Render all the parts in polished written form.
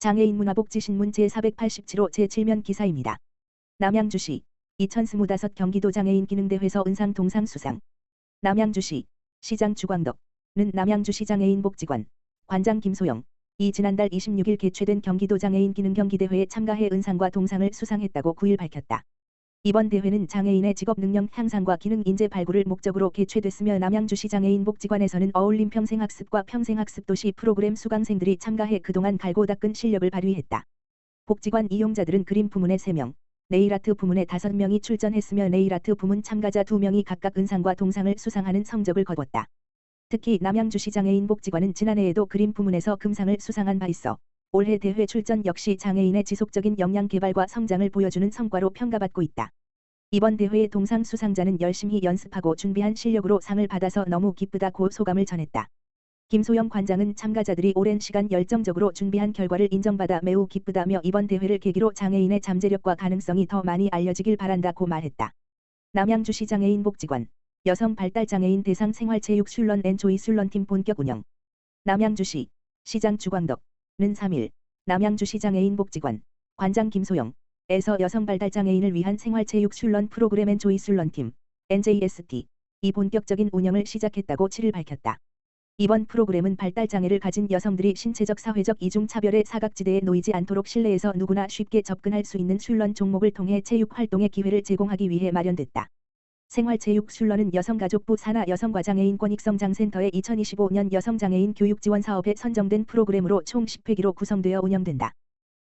장애인 문화복지신문 제487호 제7면 기사입니다. 남양주시 2025 경기도 장애인 기능대회에서 은상 동상 수상. 남양주시 시장 주광덕는 남양주시 장애인 복지관 관장 김소영 이 지난달 26일 개최된 경기도 장애인 기능 경기대회에 참가해 은상과 동상을 수상했다고 9일 밝혔다. 이번 대회는 장애인의 직업 능력 향상과 기능 인재 발굴을 목적으로 개최됐으며 남양주시 장애인 복지관에서는 어울림 평생학습과 평생학습 도시 프로그램 수강생들이 참가해 그동안 갈고 닦은 실력을 발휘했다. 복지관 이용자들은 그림 부문에 3명, 네일아트 부문에 5명이 출전했으며 네일아트 부문 참가자 2명이 각각 은상과 동상을 수상하는 성적을 거뒀다. 특히 남양주시 장애인 복지관은 지난해에도 그림 부문에서 금상을 수상한 바 있어 올해 대회 출전 역시 장애인의 지속적인 역량 개발과 성장을 보여주는 성과로 평가받고 있다. 이번 대회의 동상 수상자는 열심히 연습하고 준비한 실력으로 상을 받아서 너무 기쁘다고 소감을 전했다. 김소영 관장은 참가자들이 오랜 시간 열정적으로 준비한 결과를 인정받아 매우 기쁘다며 이번 대회를 계기로 장애인의 잠재력과 가능성이 더 많이 알려지길 바란다고 말했다. 남양주시 장애인 복지관 여성 발달 장애인 대상 생활체육 슐런 앤 조이 슐런팀 본격 운영. 남양주시 시장 주광덕는 3일 남양주시 장애인 복지관 관장 김소영에서 여성 발달 장애인을 위한 생활체육 슐런 프로그램 앤 조이 슐런팀 NJST 이 본격적인 운영을 시작했다고 7일 밝혔다. 이번 프로그램은 발달장애를 가진 여성들이 신체적 사회적 이중차별의 사각지대에 놓이지 않도록 실내에서 누구나 쉽게 접근할 수 있는 슐런 종목을 통해 체육 활동의 기회를 제공하기 위해 마련됐다. 생활체육 슐런은 여성가족부 산하 여성과장애인 권익성장센터의 2025년 여성장애인 교육지원 사업에 선정된 프로그램으로 총 10회기로 구성되어 운영된다.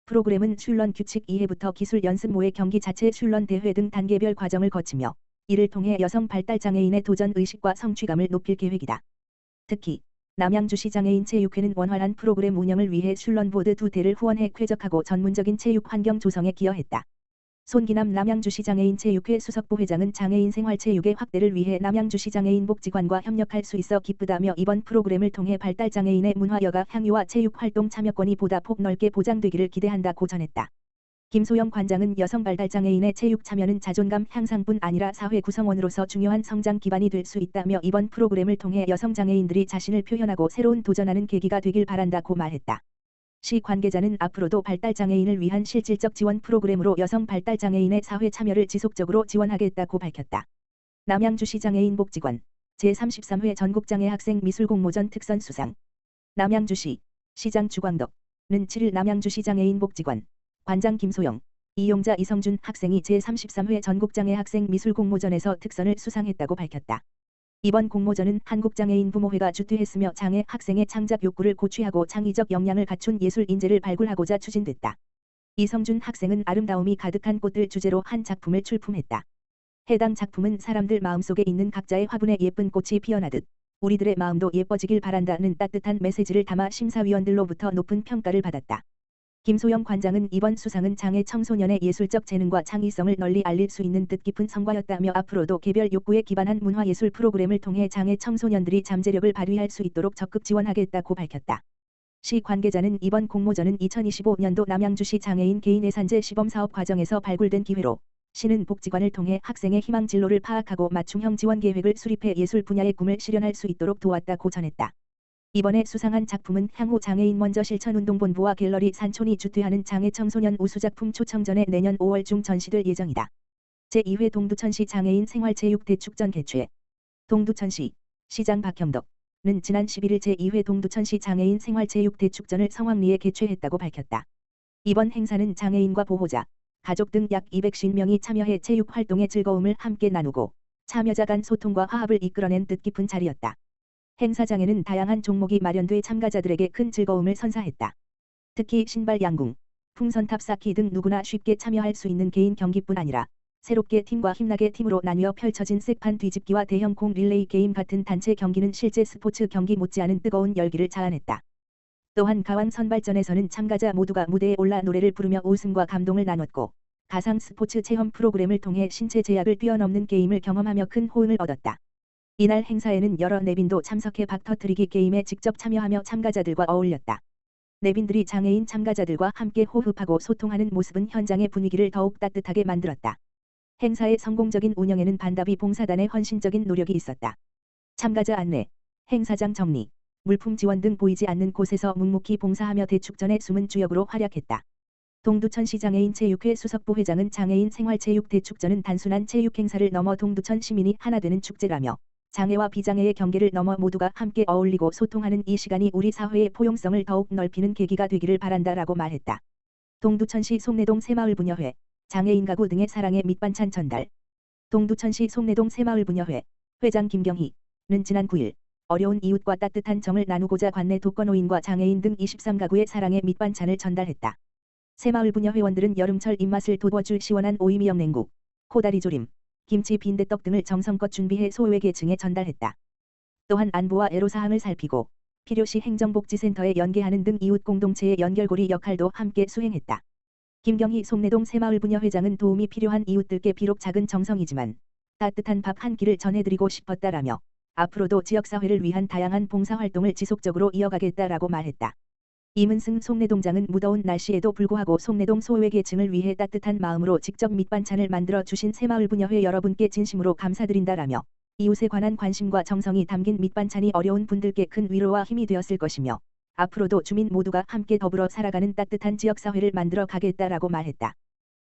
프로그램은 슐런 규칙 이해부터 기술 연습 모의 경기 자체 슐런 대회 등 단계별 과정을 거치며 이를 통해 여성 발달장애인의 도전 의식과 성취감을 높일 계획이다. 특히 남양주시 장애인 체육회는 원활한 프로그램 운영을 위해 슐런보드 2대를 후원해 쾌적하고 전문적인 체육 환경 조성에 기여했다. 손기남 남양주시 장애인 체육회 수석부회장은 장애인 생활체육의 확대를 위해 남양주시 장애인 복지관과 협력할 수 있어 기쁘다며 이번 프로그램을 통해 발달장애인의 문화여가 향유와 체육활동 참여권이 보다 폭넓게 보장되기를 기대한다고 전했다. 김소영 관장은 여성 발달장애인의 체육 참여는 자존감 향상뿐 아니라 사회 구성원으로서 중요한 성장 기반이 될 수 있다며 이번 프로그램을 통해 여성 장애인들이 자신을 표현하고 새로운 도전하는 계기가 되길 바란다고 말했다. 시 관계자는 앞으로도 발달장애인을 위한 실질적 지원 프로그램으로 여성 발달장애인의 사회 참여를 지속적으로 지원하겠다고 밝혔다. 남양주시 장애인 복지관 제33회 전국장애 학생 미술 공모전 특선 수상. 남양주시 시장 주광덕는 7일 남양주시 장애인 복지관 관장 김소영, 이용자 이성준 학생이 제33회 전국장애 학생 미술 공모전에서 특선을 수상했다고 밝혔다. 이번 공모전은 한국장애인 부모회가 주최했으며 장애 학생의 창작 욕구를 고취하고 창의적 역량을 갖춘 예술 인재를 발굴하고자 추진됐다. 이성준 학생은 아름다움이 가득한 꽃들 주제로 한 작품을 출품했다. 해당 작품은 사람들 마음속에 있는 각자의 화분에 예쁜 꽃이 피어나듯 우리들의 마음도 예뻐지길 바란다는 따뜻한 메시지를 담아 심사위원들로부터 높은 평가를 받았다. 김소영 관장은 이번 수상은 장애 청소년의 예술적 재능과 창의성을 널리 알릴 수 있는 뜻깊은 성과였다며 앞으로도 개별 욕구에 기반한 문화예술 프로그램을 통해 장애 청소년들이 잠재력을 발휘할 수 있도록 적극 지원하겠다고 밝혔다. 시 관계자는 이번 공모전은 2025년도 남양주시 장애인 개인예산제 시범사업 과정에서 발굴된 기회로 시는 복지관을 통해 학생의 희망 진로를 파악하고 맞춤형 지원 계획을 수립해 예술 분야의 꿈을 실현할 수 있도록 도왔다고 전했다. 이번에 수상한 작품은 향후 장애인 먼저 실천운동본부와 갤러리 산촌이 주최하는 장애 청소년 우수작품 초청전에 내년 5월 중 전시될 예정이다. 제2회 동두천시 장애인 생활체육 대축전 개최. 동두천시 시장 박형덕는 지난 11일 제2회 동두천시 장애인 생활체육 대축전을 성황리에 개최했다고 밝혔다. 이번 행사는 장애인과 보호자, 가족 등 약 250명이 참여해 체육 활동의 즐거움을 함께 나누고 참여자 간 소통과 화합을 이끌어낸 뜻깊은 자리였다. 행사장에는 다양한 종목이 마련돼 참가자들에게 큰 즐거움을 선사했다. 특히 신발 양궁, 풍선탑 쌓기 등 누구나 쉽게 참여할 수 있는 개인 경기뿐 아니라 새롭게 팀과 힘나게 팀으로 나뉘어 펼쳐진 색판 뒤집기와 대형 공 릴레이 게임 같은 단체 경기는 실제 스포츠 경기 못지않은 뜨거운 열기를 자아냈다. 또한 가왕 선발전에서는 참가자 모두가 무대에 올라 노래를 부르며 웃음과 감동을 나눴고 가상 스포츠 체험 프로그램을 통해 신체 제약을 뛰어넘는 게임을 경험하며 큰 호응을 얻었다. 이날 행사에는 여러 내빈도 참석해 박터트리기 게임에 직접 참여하며 참가자들과 어울렸다. 내빈들이 장애인 참가자들과 함께 호흡하고 소통하는 모습은 현장의 분위기를 더욱 따뜻하게 만들었다. 행사의 성공적인 운영에는 반다비 봉사단의 헌신적인 노력이 있었다. 참가자 안내, 행사장 정리, 물품 지원 등 보이지 않는 곳에서 묵묵히 봉사하며 대축전의 숨은 주역으로 활약했다. 동두천시 장애인 체육회 수석부 회장은 장애인 생활체육 대축전은 단순한 체육 행사를 넘어 동두천 시민이 하나 되는 축제라며 장애와 비장애의 경계를 넘어 모두가 함께 어울리고 소통하는 이 시간이 우리 사회의 포용성을 더욱 넓히는 계기가 되기를 바란다라고 말했다. 동두천시 송내동 새마을부녀회, 장애인 가구 등의 사랑의 밑반찬 전달. 동두천시 송내동 새마을부녀회 회장 김경희는 지난 9일 어려운 이웃과 따뜻한 정을 나누고자 관내 독거노인과 장애인 등 23가구의 사랑의 밑반찬을 전달했다. 새마을부녀 회원들은 여름철 입맛을 돋워줄 시원한 오이미역 냉국, 코다리조림, 김치 빈대떡 등을 정성껏 준비해 소외계층에 전달했다. 또한 안보와 애로사항을 살피고 필요시 행정복지센터에 연계하는 등 이웃 공동체의 연결고리 역할도 함께 수행했다. 김경희 송내동 새마을부녀 회장은 도움이 필요한 이웃들께 비록 작은 정성이지만 따뜻한 밥 한 끼를 전해드리고 싶었다라며 앞으로도 지역사회를 위한 다양한 봉사활동을 지속적으로 이어가겠다라고 말했다. 임은승 송내동장은 무더운 날씨에도 불구하고 송내동 소외계층을 위해 따뜻한 마음으로 직접 밑반찬을 만들어 주신 새마을부녀회 여러분께 진심으로 감사드린다라며 이웃에 관한 관심과 정성이 담긴 밑반찬이 어려운 분들께 큰 위로와 힘이 되었을 것이며 앞으로도 주민 모두가 함께 더불어 살아가는 따뜻한 지역사회를 만들어 가겠다라고 말했다.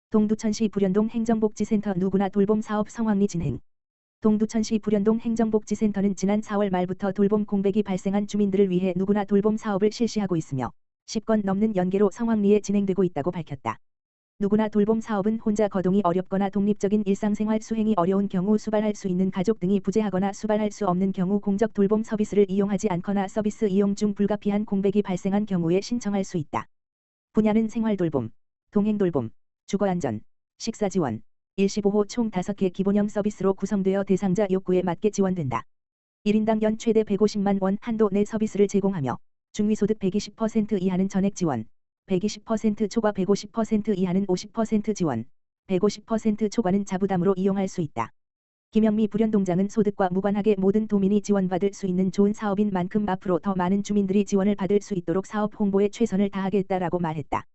동두천시 불현동 행정복지센터 누구나 돌봄 사업 성황리 진행. 동두천시 불현동 행정복지센터는 지난 4월 말부터 돌봄 공백이 발생한 주민들을 위해 누구나 돌봄 사업을 실시하고 있으며 10건 넘는 연계로 성황리에 진행되고 있다고 밝혔다. 누구나 돌봄 사업은 혼자 거동이 어렵거나 독립적인 일상생활 수행이 어려운 경우 수발할 수 있는 가족 등이 부재하거나 수발할 수 없는 경우 공적 돌봄 서비스를 이용하지 않거나 서비스 이용 중 불가피한 공백이 발생한 경우에 신청할 수 있다. 분야는 생활돌봄, 동행돌봄, 주거안전, 식사지원, 일시보호 총 5개 기본형 서비스로 구성되어 대상자 욕구에 맞게 지원된다. 1인당 연 최대 150만 원 한도 내 서비스를 제공하며 중위소득 120% 이하는 전액 지원, 120% 초과 150% 이하는 50% 지원, 150% 초과는 자부담으로 이용할 수 있다. 김영미 불현동장은 소득과 무관하게 모든 도민이 지원받을 수 있는 좋은 사업인 만큼 앞으로 더 많은 주민들이 지원을 받을 수 있도록 사업 홍보에 최선을 다하겠다라고 말했다.